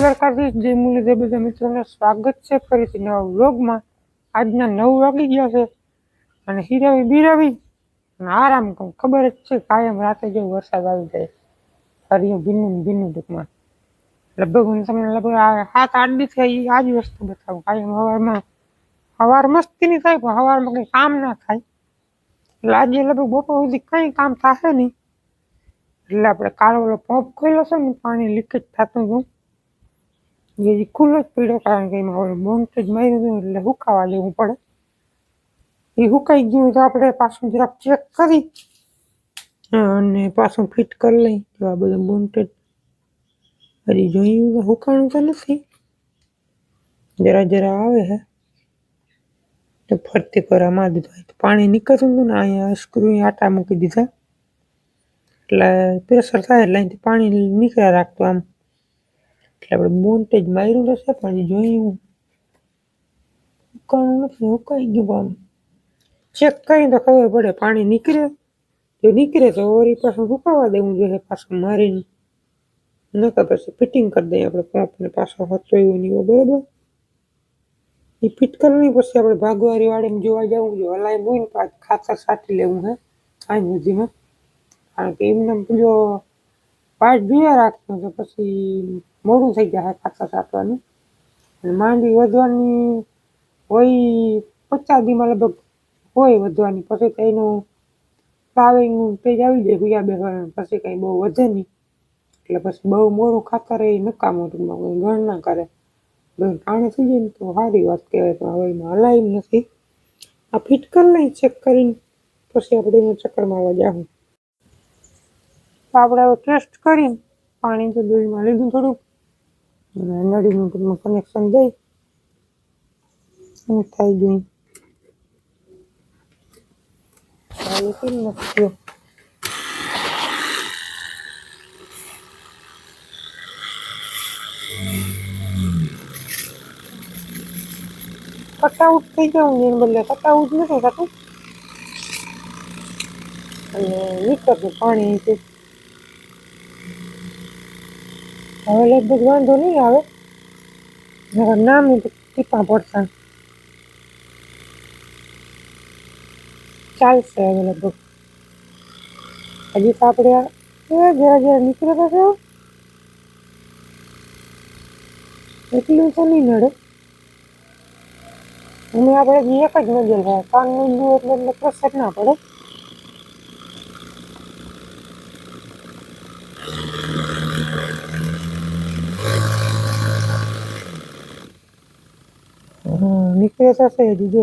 દ્વારકાધીશ જય મુરલીધર બધા મિત્રોને સ્વાગત છે ફરીથી નવા વ્લોગમાં। આજના 9 વાગી ગયા છે અને હીરાવી બીરાવી અને આરામ કરું। ખબર જ છે કાયમ રાતે જો વરસાદ આવી જાય હરિયું ભીનું ટૂંકમાં લગભગ હું તમને લગભગ 7-8 દિવસથી આ જ વસ્તુ બતાવું। કાયમ સવાર મસ્તીની થાય પણ સવારમાં કંઈ કામ ના થાય એટલે આજે લગભગ બપોર સુધી કંઈ કામ થશે નહીં। એટલે આપણે કાલ ઓલો પંપ ખોલ્યો છે ને પાણી લીકેજ થતું હતું એ ખુલ્લો જ પડ્યો કારણ કે એમાં બોન્ટેજ માર્યું હતું એટલે સુકાવા દેવું પડે। એ સુકાઈ ગયું તો આપણે પાછું જરાક ચેક કરી અને પાછું ફિટ કરી લઈ। તો આ બધું બોન્ટેજ હજી જોયું તો સુકાણું તો નથી, જરા આવે છે તો ફરતી કરા મારી દીધું। તો પાણી નીકળતું હતું ને અહીંયા સ્ક્રૂ આટા મૂકી દીધા એટલે પ્રેશર થાય એટલે અહીંથી પાણી નીકળ્યા રાખતું આમ। એટલે આપણે બોન્ટેજ માર્યું તો છે પણ જોયું સુકાણું નથી, સુકાઈ ગયું। આમ ચેક કરીને તો ખબર પડે પાણી નીકળે, જો નીકળે તો વળી પાછું સુકાવા દેવું જોઈએ પાછું મારીને, નકર પછી ફિટિંગ કરી દઈએ આપણે પંપને પાછો હતો એવું નહીં બરાબર। એ ફિટ કરવાની પછી આપણે ભાગવારી વાળીને જોવા જવું જોઈએ, હલાઈ હોય ને પાછું ખાતર છાંટી લેવું છે આજ સુધીમાં, કારણ કે એમને જો પાઇપ ભીયા રાખતો તો પછી મોડું થઈ જાય ખાતર છાંટવાનું અને માંડવી વધવાની હોય 50 દીમાં લગભગ હોય વધવાની, પછી તો એનું ફ્લાવરિંગનું પેજ આવી જાય ગુયા બેસવાનું, પછી કંઈ બહુ વધે નહીં। એટલે પછી બહુ મોડું ખાતર એ નકામું ટૂંકમાં કોઈ ગણ ના કરે, પાણી થઈ જાય ને તો સારી વાત કહેવાય। પણ હવે એમાં હલાય નથી, આ ફિટ કરી લઈ ચેક કરીને પછી આપણે એનો ચક્કર મારવા જાઉં। તો આપણે હવે ટેસ્ટ કરીને પાણી તો દોરીમાં લીધું થોડુંક અને નળીનું ટૂંકમાં કનેક્શન દઈ શું થઈ ગયું ચાલુ કરી નાખ્યો। કટઆઉટ થઈ જવું ને બદલે કટઆઉટ નથી થતું અને નીકળતું પાણી છે। હવે લગભગ વાંધો નહીં આવે, નામ ટીપા પડતા ચાલશે હવે લગભગ। હજી તો આપણે જરા નીકળે તો છે એટલું તો નહીં નડે, અમે આપણે એક જ નજર થાય કાન નડ્યું એટલે પ્રેશર ના પડે। નીકળે થશે હજી જો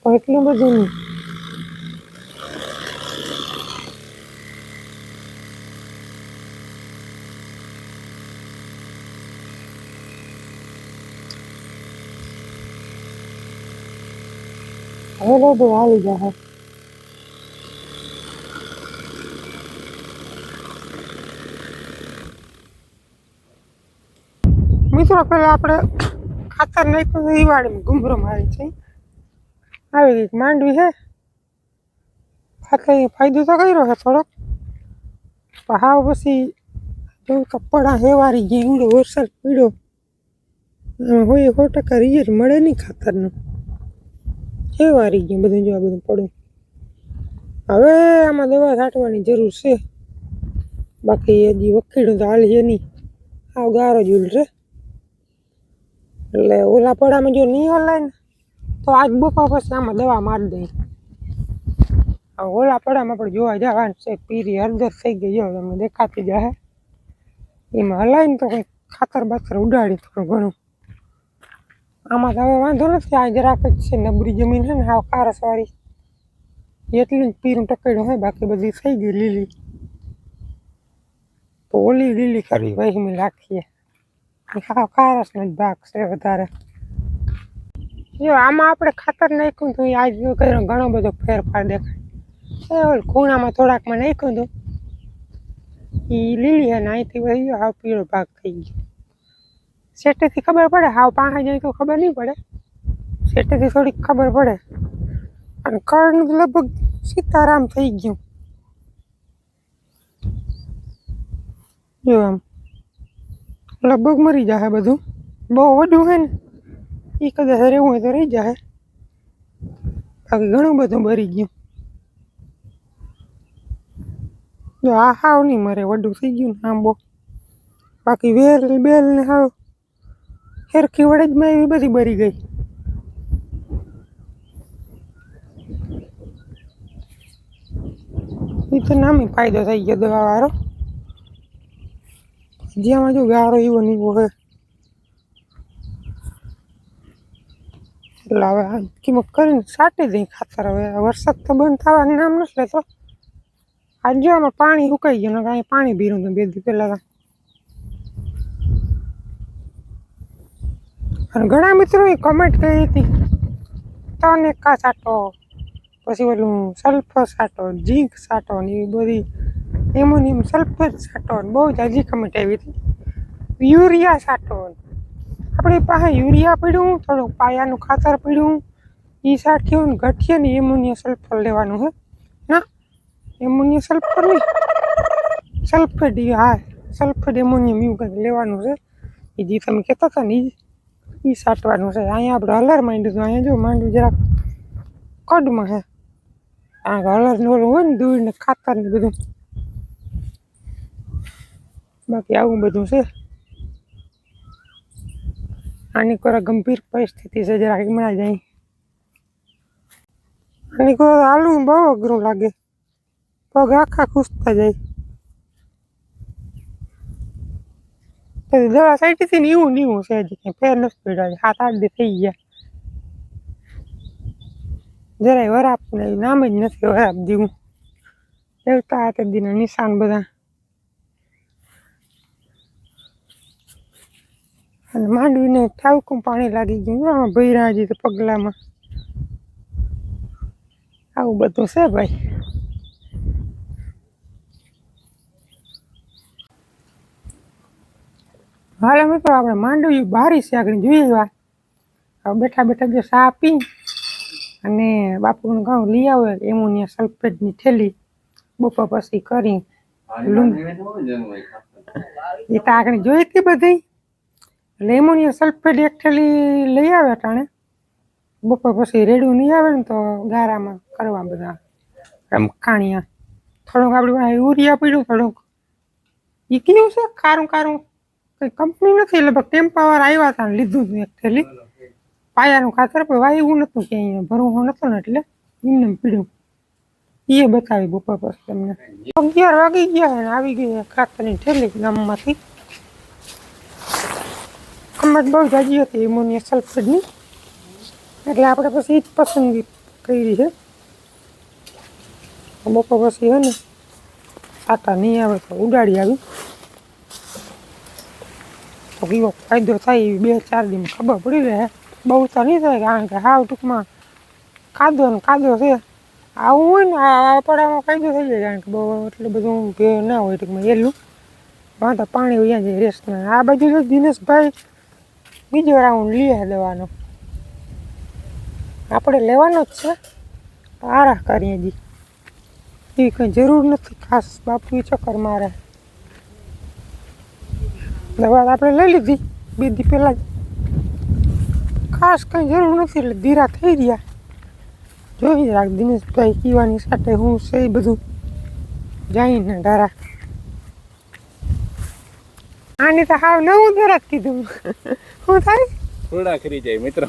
પણ એટલું બધું નહીં। હવે બધું હાલી જશે। મિત્રો પેલા આપણે ખાતર નાખ્યું એ વાડીમાં ઘૂમરો મારી છે આવી ગઈ માંડવી છે, ખાતર ફાયદો તો કર્યો છે થોડોક, પણ હાવ પછી જોઉં તો પડા હેવારી ગઈ ઉડો વરસાદ પડ્યો હોય 100% રિઝલ્ટ મળે નહીં ખાતરનું, હેવારી ગયું બધું જો આ બધું પડું। હવે આમાં દવા છાંટવાની જરૂર છે, બાકી હજી વખેડું તો હાલ છે નહીં, હાવ ગારો જ ઉલરે એટલે ઓલા પડામાં જો નહીં હલાય ને તો આજ બપોર પછી આમાં દવા મારી દઈ। ઓલા પડામાં આપણે જોવા જવાનું છે, પીરી હળદર થઈ ગઈ જો તમને દેખાતી જાય, એમાં હલાય ને તો કંઈક ખાતર બાતર ઉડાડી થોડું ઘણું। આમાં તો હવે વાંધો નથી, આ જરાક જ છે નબળી જમીન છે ને હાવ કારસવાળી એટલું જ પીરું ટકેડું હોય, બાકી બધી થઈ ગઈ લીલી, તો ઓલી લીલી કરવી વહીમી રાખીએ, હાવ કારસનો જ ભાગ છે વધારે। જો આમાં આપણે ખાતર નાખ્યું તો આજ ઘણો બધો ફેરફાર દેખાય। ખૂણામાં થોડાકમાં નાખ્યું હતું એ લીલી અને અહીંથી વહી ગયો હાવ પીળો ભાગ થઈ ગયો। સેટેથી ખબર પડે, હાવ પાંહા જાય તો ખબર નહીં પડે, સેટેથી થોડીક ખબર પડે। અને કળનું તો લગભગ સીતારામ થઈ ગયું જો આમ લગભગ મરી જાય બધું. બહુ વધુ છે ને એ કદાચ રહેવું હોય તો રહી જાય, બાકી ઘણું બધું બરી ગયું. જો આ હાવ નહીં મરે, વડું થઈ ગયું ને આંબો. બાકી વેલ બેલ ને હાવ હેરખી વડેજમાં એવી બધી બરી ગઈ. એ તો નામે ફાયદો થઈ ગયો દવા વાળો. જ્યાં જો ગારો એવો ને એવો હે. એટલે હવે કિંમત કરીને સાટી દઈ ખાતર. હવે વરસાદ તો બંધ થવાનું નામ નથી લેતો. આજ જો આમાં પાણી સુકાઈ ગયું ને કાંઈ પાણી ભીરું હતું 2 દી પહેલાં. અને ઘણા મિત્રોએ કમેન્ટ કરી હતી તને કા સાટો, પછી ઓલું સલ્ફર સાટો, ઝીંક સાટો ને એવી બધી એમોનિયમ સલ્ફેટ સાટો ને બહુ જાજી કમેન્ટ આવી હતી. યુરિયા સાટો, આપણી પાસે યુરિયા પડ્યું, થોડુંક પાયાનું ખાતર પડ્યું, એ સાટ્યું ને ઘટીએ ને એમોનિયમ સલ્ફર લેવાનું છે. ના એમોનિયમ સલ્ફર નહીં, સલ્ફેટ. હા સલ્ફેટ એમોનિયમ એવું કંઈક લેવાનું છે. એ જે તમે કહેતા હતા ને એ સાટવાનું છે. અહીંયા આપણે હલર માંડ્યું હતું. અહીંયા જો માંડ્યું જરાક કડમાં છે. આ હલર ઓલું હોય ને દૂધ ને ખાતર ને બધું. બાકી આવું બધું છે. આની કોઈ ગંભીર પરિસ્થિતિ છે, જરાક હમણાં જાય. આની કોઈ હાલવું બહુ અઘરું લાગે, પગ આખા ખૂસતા જાય. દવા સાઈટી હતી ને એવું ને એવું છે, હજી કંઈ ફેર નથી પડ્યો. 7-8 દી થઈ ગયા. જરાય વરાપ ને નામ જ નથી વરાપ જેવું. દેવતા હાથે દીના નિશાન બધા. અને માંડવીને ઠાવકું પાણી લાગી ગયું. આમાં ભૈરા હજી તો પગલામાં. આવું બધું છે ભાઈ. હાલો મિત્રો, આપણે માંડવી બારી છે આગળ જોઈએ. હવે બેઠા બેઠા જો ચા પી અને બાપુનું ઘઉં લઈ આવે એમોનિયમ સલ્ફેટની થેલી બપોર પછી કરી એ તો આગળ જોઈ હતી બધી. એટલે એમોનિયમ સલ્ફેટ એક થેલી લઈ આવે ટાણે. બપોર પછી રેડું નહીં આવે ને તો ગારામાં કરવા બધા કાણિયા. થોડુંક આપણી પાસે યુરિયા પડ્યું, થોડુંક એ કેવું છે કારું કારું. કંઈ કંપની નથી, એટલે ટેમ્પાવાર આવ્યા હતા ને લીધું હતું એક થેલી. પાયાનું ખાતર પણ વાયું નહોતું ક્યાંય, ભરવું નહોતું ને એટલે એમને પીડ્યું. એ બતાવી બપોર પછી તમને. 11 વાગી ગયા ને આવી ગઈ ખાતરની થેલી ગામમાંથી. કિંમત બહુ જાજી હતી એમોનિયમ સલ્ફેટની, એટલે આપણે પછી એ જ પસંદગી કરી છે. બપોર પછી હે ને સાટા નહીં આવે તો ઉડાડી આવી તો કેવો ફાયદો થાય એવી 2-4 દીમાં ખબર પડી રહે. બહુ તો નહીં થાય, કારણ કે હાવ ટૂંકમાં કાદો ને કાદો છે. આવું હોય ને આ પડામાં ફાયદો થઈ જાય, કારણ કે બહુ એટલું બધું ભેળ ના હોય ટૂંકમાં એલું. વાંધો પાણી વયા જાય રેસના. આ બાજુ તો દિનેશભાઈ બીજો રાઉન્ડ લે દેવાનો, આપણે લેવાનો જ છે. આરા કરીએ જી, એવી કંઈ જરૂર નથી ખાસ. બાપુ ચક્કર મારે. દવા આપણે લઈ લીધી 2 દી પહેલાં જ. ખાસ કંઈ જરૂર નથી, એટલે ધીરા થઈ રહ્યા. જોઈ રાખ દિનેશભાઈ કીવાની સાથે હું છે એ બધું જઈને ડારા. આની તો હાવ નવું દરજ કીધું. શું થાય? ફૂલડા ખરી જાય મિત્રો.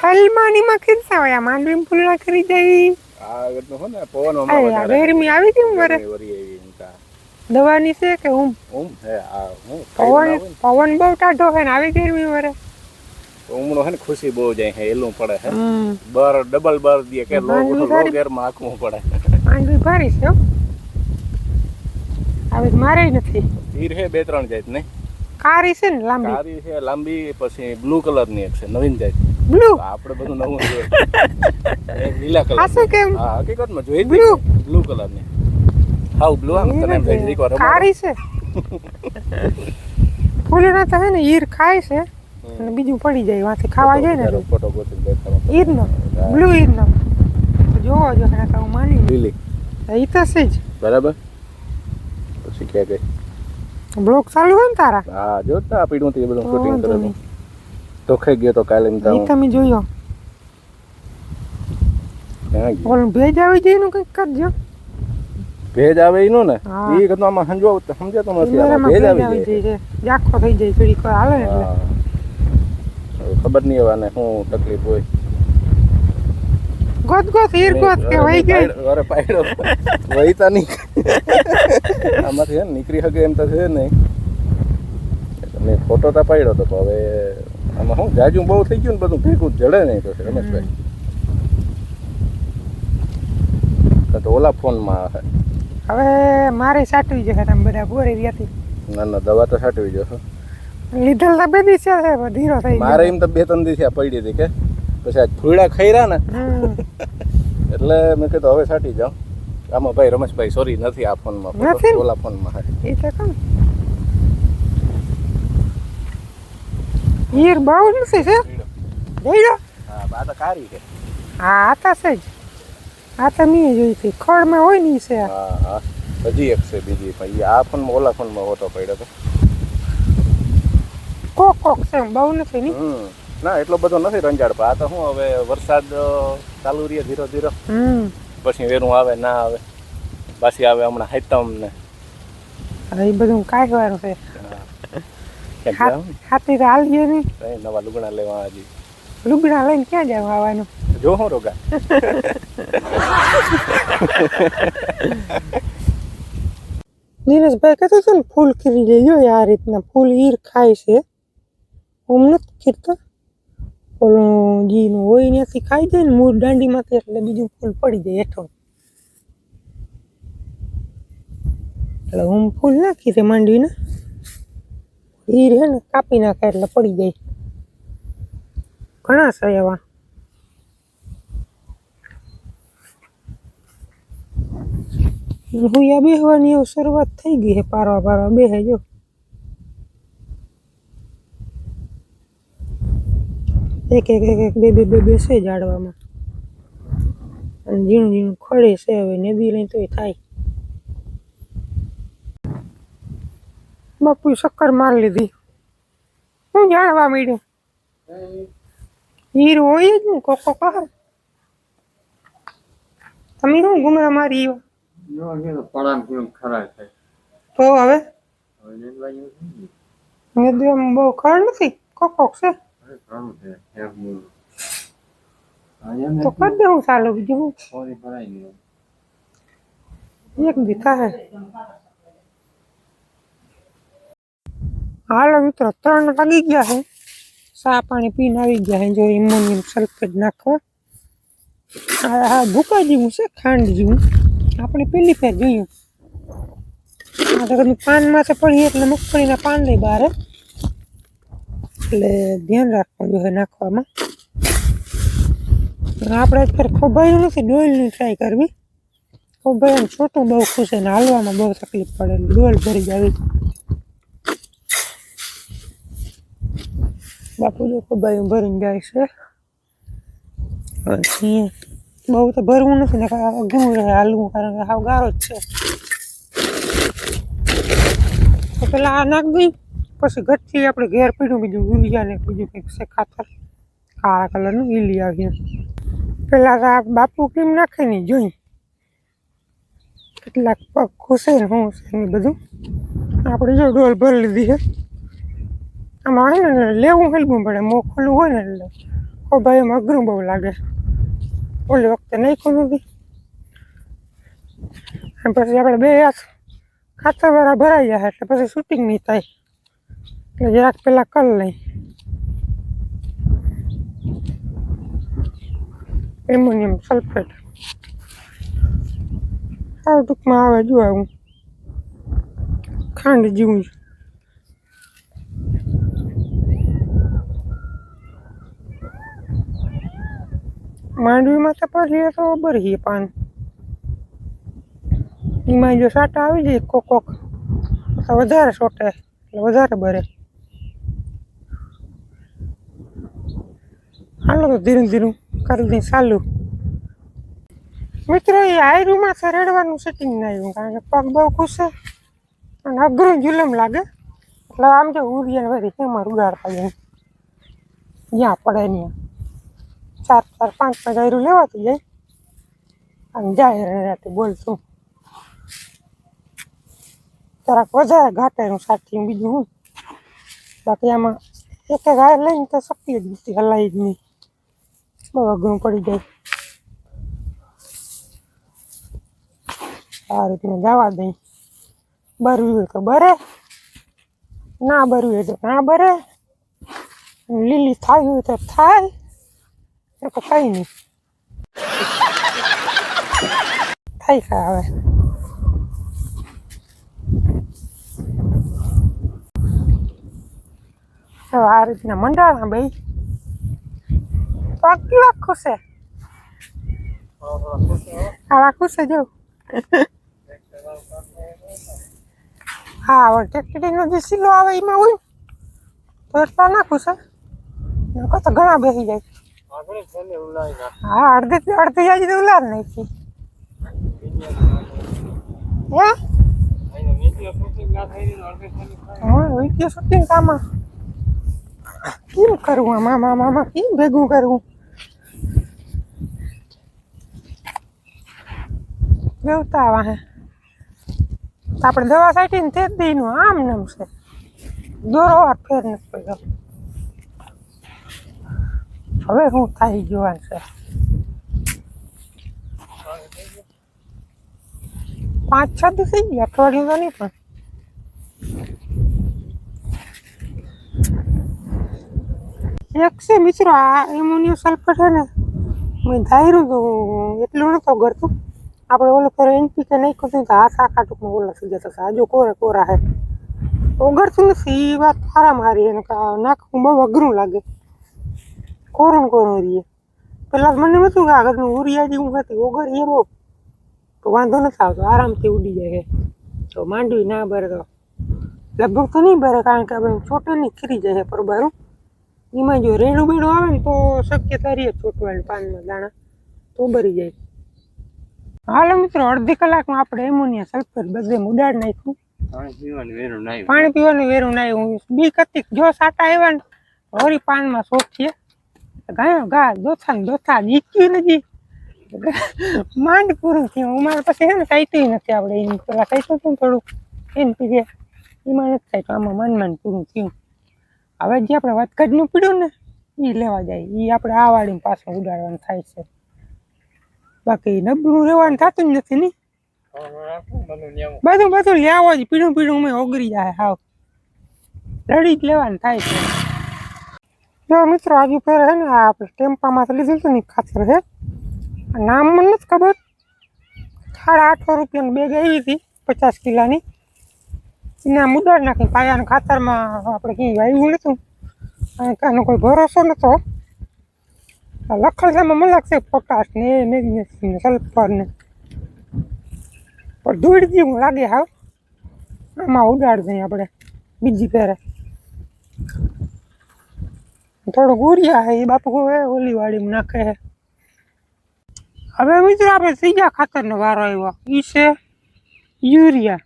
હલમાનીમાં ખીરતા હોય, આ માંડવીમાં ફૂલડા ખરી જાય. ગરમી આવી ગઈ મારે. દવાની છે કે પવન બહુ ટાઢો છે ને આવી ગરમી મારે. ઉમળો હે ને ખુશી બહુ જાય હે, એલું પડે હે. બર ડબલ બર દે કે લો ગેર માં આખું પડે. માંડવી ભારી છે. હવે મારે નથી. હીર હે 2-3 જાત ને. કારી છે ને લાંબી. કારી છે લાંબી, પછી બ્લુ કલર ની એક છે નવીન જાત. બ્લુ આપણે બધું નવું જોઈએ. એક લીલા કલર. આ શું કેમ? હા હકીકતમાં જોઈ બ્લુ કલર ની. હાઉ બ્લુ આમ તને એકવાર કારી છે. ફૂલડા તો હે ને હીર ખાય છે અને બીજું પડી જાય વાંથી ખાવા જાય ને ફોટો ગોતી દેખાડો. હીર નો બ્લુ હીર નો જોવો જો ને તો માની લીલી એ તો છે જ બરાબર. પછી ક્યાં ગઈ? બ્લોક ચાલુ હોય ને તારા હા જોતા પીડું તે બધું તો શૂટિંગ વાંધો કરેલું નહીં. તો ખાઈ ગયો તો કાલે એમ એ તાવ તમે જોયો ક્યાં ગયો ઓલું ભેજ આવી જાય એનું કંઈક કરજો ભેજ આવે ઈ નો ને હા. ઈ કદમાં આમાં સમજાતો નથી આમાં ઉમેરામાં ભેજ ભેજ આવી આવી જાય જાય છે જાખો થઈ જાય થોડીક વાર હાલે ને એટલે હા. હવે ખબર નહીં હવે આને શું તકલીફ હોય ગોત ગોત હીર ગોત કે વહી ગઈ અરે પાડ્યો વહીતા નહીં આમાંથી હે ને નીકળી શકે એમ તો છે નહીં મેં ફોટો તો પાડ્યો હતો પણ હવે આમાં શું જાજુ બહુ થઈ ગયું ને બધું ભેગું જડે નહીં તો રમેશભાઈ તો ઓલા ફોનમાં હે હવે મારે સાટવી જશે તમે બધા બોરે વ્યાથી ના ના દવા તો છાંટવી જો લીધેલ તો બે દિવસ છે પણ ધીરો થઈ મારે એમ તો 2-3 દિવસ આ પડી હતી કે પછી આ ફૂડા ખૈરા ને ગયો એટલે મેં કીધું હવે છાંટી જાઉં આમાં ભાઈ રમેશભાઈ સોરી નથી આ ફોનમાં નથી ને? ઓલા ફોનમાં હે એ તો કમ હીર બહુ નથી છે જોઈ હા આ તો કારી છે હા આતા છે જ આ તો મેં જોઈ હતી ખડમાં હોય ને ઈ છે હા હા હજી એક છે બીજી પણ ઈ આ ફોનમાં ઓલા ફોનમાં ઓટો પડ્યો તો કોક કોક છે બહુ નથી ની ના એટલો બધો નથી રંજાડ પણ આ તો શું હવે વરસાદ ચાલુ રહે ધીરો ધીરો પછી વેરું આવે ના આવે પાછી આવે હમણાં હાઈતમ ને હવે એ બધું કાઢવાનું છે ક્યાંક જાવ ને હાથી તો હાલીએ નહીં કઈ નવા લુગડા લેવા હજી લુગડા લઈને ક્યાં જવું આવવાનું જો હું રોગા નીરજભાઈ કહેતો હતો ને ફૂલ ખીરી લેજો આ રીતના ફૂલ હીર ખાય છે ઓમ નથી ખીરતા ઓલું જીનું હોય ત્યાંથી ખાઈ જાય ને મૂળ દાંડીમાંથી એટલે બીજું ફૂલ પડી જાય હેઠો એટલે ઓમ ફૂલ નાખી છે માંડવીને હીર હે ને કાપી નાખે એટલે પડી જાય ઘણા છે એવા હુયા બેહવાની એવું શરૂઆત થઈ ગઈ છે પારવા પારવા બેહે જો એક એક એક એક બે બે બે બે છે ઝાડવામાં અને ઝીણું ઝીણું ખડે છે હવે નદી લઈને તોય થાય બાપુ શક્કર મારી લીધી હું જાણવા મળ્યું હીર હોય જ ને કોકો કહે તમે શું ગુમરા મારી તો હવે નદીમાં બહુ ખડ નથી કોકો છે તો કરી દેવું ચાલુ બીજું હું એક દી થાય હાલો મિત્રો 3 વાગી ગયા છે ચા પાણી પીને આવી ગયા છે જો એમોનિયમ સલ્ફેટ નાખવા હા ભૂકા જેવું છે ખાંડ જેવું આપણે પેલી ફેર જોયું આ તો કદી પાનમાં પડી એટલે મગફળીના પાન લઈ બહાર એટલે ધ્યાન રાખવું જોઈએ નાખવામાં આપણે અત્યારે ખોભાયું નથી ડોલની ટ્રાય કરવી ખોભાયું છોટું બહુ ખુશ છે ને હાલવામાં બહુ તકલીફ પડે ડોલ ભરી જાવી બાપુ જો ખોભાયું ભરીને જાય છે બહુ તો ભરવું નથી ને અઘરું રહે હાલવું કારણ કે હાવ ગારો જ છે તો પેલા આ નાખ દઈ પછી ઘટથી આપણે ઘેર પીડ્યું બીજું ગુરિયા ને બીજું કંઈક છે ખાતર કાળા કલરનું ઈ લઈ આવીએ પેલા તો આ બાપુ કેમ નાખે નહીં જોઈ કેટલાક પગ ખુશે ને શું છે ને બધું આપણે જો ડોલ ભરી લીધી છે આમાં હોય ને લેવું હેલવું પડે મોખલું હોય ને એટલે ઓ ભાઈ એમાં અઘરું બહુ લાગે ઓલી વખતે નાખ્યું નથી અને પછી આપણે બે હાથ ખાતરવાળા ભરાઈ જાય એટલે પછી શૂટિંગ નહીં થાય એટલે જરાક પેલા કરી લઈ એમોનિયમ સલ્ફેટ આ ટૂંકમાં આવે જો આવું ખાંડ જેવું માંડવીમાં તો પછી તો ભરીએ પાન એમાં જો સાટા આવી જાય કોક કોક તો વધારે સોટે એટલે વધારે ભરે હાલો તો ધીરું ધીરું કરી દઈ ચાલુ મિત્રો એ આયરુમાં તો રેડવાનું સેટિંગ ના આવ્યું કારણ કે પગ બહુ ખુશ છે અને અઘરું જુલમ લાગે એટલે આમ જો ઉરિયાને વળી એમાં ઉડાડતા જાય જ્યાં પડે ત્યાં 4 4 5 ગાયરું લેવાતું જાય અને જાય રાતે બોલશું જરાક વધારે ઘાટેનું સાથી બીજું હું બાકી આમાં એક ગાય લઈને તો શક્તિ જ નથી હલાઈ જ નહીં બહુ અઘરું પડી જાય આ રીતના જવા દઈ બરવું હોય તો બરે ના બરવું હોય તો ના બરે લીલી થાય હોય તો થાય એ તો કઈ નહીં થાય ખા હવે આ રીતના મંડાણા ભાઈ કેટલા ખુશે આવા ખુશે જો હા હવે ટેક્ટરીનો જે સિલો આવે એમાં હોય તો એટલા નાખું છે તો ઘણા બેસી જાય હા અડધી જાય તો ઉલાર નાખી હા વિડીયો શૂટિંગ કામાં કેમ કરવું મામા કેમ ભેગું કરવું વ્યવતા આવા હે આપણે દવા કાઢીને તે જ દઈનું આમ નામ છે દોરો વાર ફેર નથી પડ્યો હવે શું થાય જોવાનું છે 5 6 દિવસ થઈ ગયા અઠવાડિયું તો નહીં પણ એક છે મિત્રો આ એમોનિયમ સલ્ફેટ છે ને મેં ધાર્યું તો એટલું નતો કરતું આપણે ઓલું ફેર એનપીકે નાખ્યું હતું તો હાથ આખા ટૂંકમાં ઓલા થઈ જતા હતા હજુ કોરા હે ઓગળતું નથી એ વાત આરામ હારી એને નાખવું બહુ અઘરું લાગે કોરું રહીએ પેલા મને નતું કે આગળનું ઉરિયા જેવું હતી ઓગળીએ બહુ તો વાંધો નથી આવતો આરામથી ઉડી જાય તો માંડવી ના ભરે તો લગભગ તો નહીં ભરે કારણ કે આપણે ચોટેની ખીરી જાય પરબારું એમાં જો રેડું બેડું આવે ને તો શક્યતા રહીએ ચોટવાની પાનમાં દાણા તો ભરી જાય હાલો મિત્રો અડધી કલાકમાં આપણે એમોનિયા સલ્ફેટ બધે ઉડાડી નાખ્યું પાણી પીવાનું વેરું ના આવ્યું બી કતી જો સાટા આવ્યા ને વળી પાનમાં સોઠીએ ગાયો ગા દોથા ને દોથા જીક્યું નથી માંડ પૂરું થયું અમારે પછી છે ને કાંઈ નથી આપણે એની પેલા કાંઈ હતું થોડુંક એને પીધે એમાં નથી થાય તો આમાં માંડ પૂરું થયું હવે જે આપણે વધઘટનું પીડ્યું ને એ લેવા જાય એ આપણે આ વાળીને પાછું ઉડાડવાનું થાય છે બાકી નબળું રહેવાનું થતું જ નથી ને બધું લેવો જ પીળું મેં ઓગળી જાય હાવ લડી જ લેવાનું થાય છે જો મિત્રો આજુ ફેર હે ને આપણે ટેમ્પામાં લીધું હતું ને ખાતર છે નામ મને નથી ખબર 850 રૂપિયાની બેગ આવી હતી 50 કિલોની એને આમ ઉડાડી નાખી પાયાના ખાતરમાં આપણે ક્યાંય આવ્યું નહોતું અને આનો કોઈ ભરોસો નહોતો લખેલામાં મને લાગશે પોટાશ ને મેગ્નેશિયમ ને સલ્ફર ને પણ ધૂળ જેવું લાગે હાવ આમાં ઉડાડી દઈએ આપણે બીજી ફેરે થોડુંક ઉરિયા હે એ બાપુ ઓલી વાડીમાં નાખે હે હવે મિત્રો આપણે ત્રીજા ખાતરનો વારો આવ્યો એ છે યુરિયા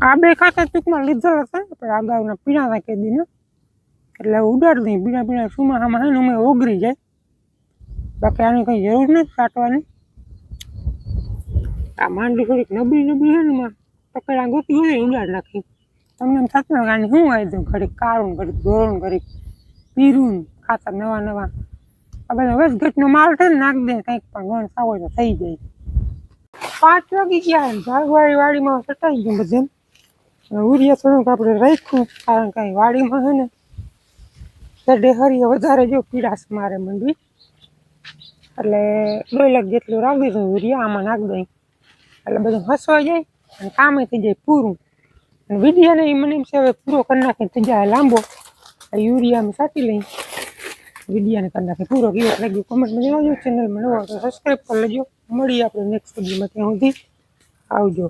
આ બે ખાતર ટૂંકમાં લીધેલ હતા આપણે અગાઉના પીણા નાખી દીને એટલે ઉડાડી દઈએ પીણા સુમાહામાં હે ને અમે ઓગળી જાય બાકી આની કંઈ જરૂર નથી કાઢવાની આ માંડવી થોડીક નબળી છે ને પકડા ગોતી હોય ઉડાડી નાખી તમને એમ થતું ને આને શું આવી દઉં ઘડીક કાળું ઘડીક ધોરણ ઘડીક પીરું ખાતર નવા આ બધા વચઘટનો માલ છે ને નાખ દે કંઈક પણ વણ સાવ તો થઈ જાય 5 વાગી ગયા ભાગવાળી વાડીમાં સટાઈ ગયું બધે ઉરિયા થોડુંક આપણે રાખ્યું કારણ કે વાડીમાં છે ને ચડે હરીએ વધારે જો પીડાશ મારે મંડવી એટલે 2 લાખ જેટલું રાખી દીધું ઉરિયા આમાં નાખ દઈ એટલે બધું હસવા જાય અને કામે થઈ જાય પૂરું અને વિડીયોને એ મને એમ છે હવે પૂરો કરી નાખીને થઈ જાય લાંબો યુરિયામાં સાટી લઈ વિડીયોને કરી નાખી પૂરો કેવો લાગ્યો કમેન્ટમાં જણાવજો ચેનલમાં નવો તો સબસ્ક્રાઈબ કરી લેજો મળીએ આપણે નેક્સ્ટ વિડીયોમાં ત્યાં સુધી આવજો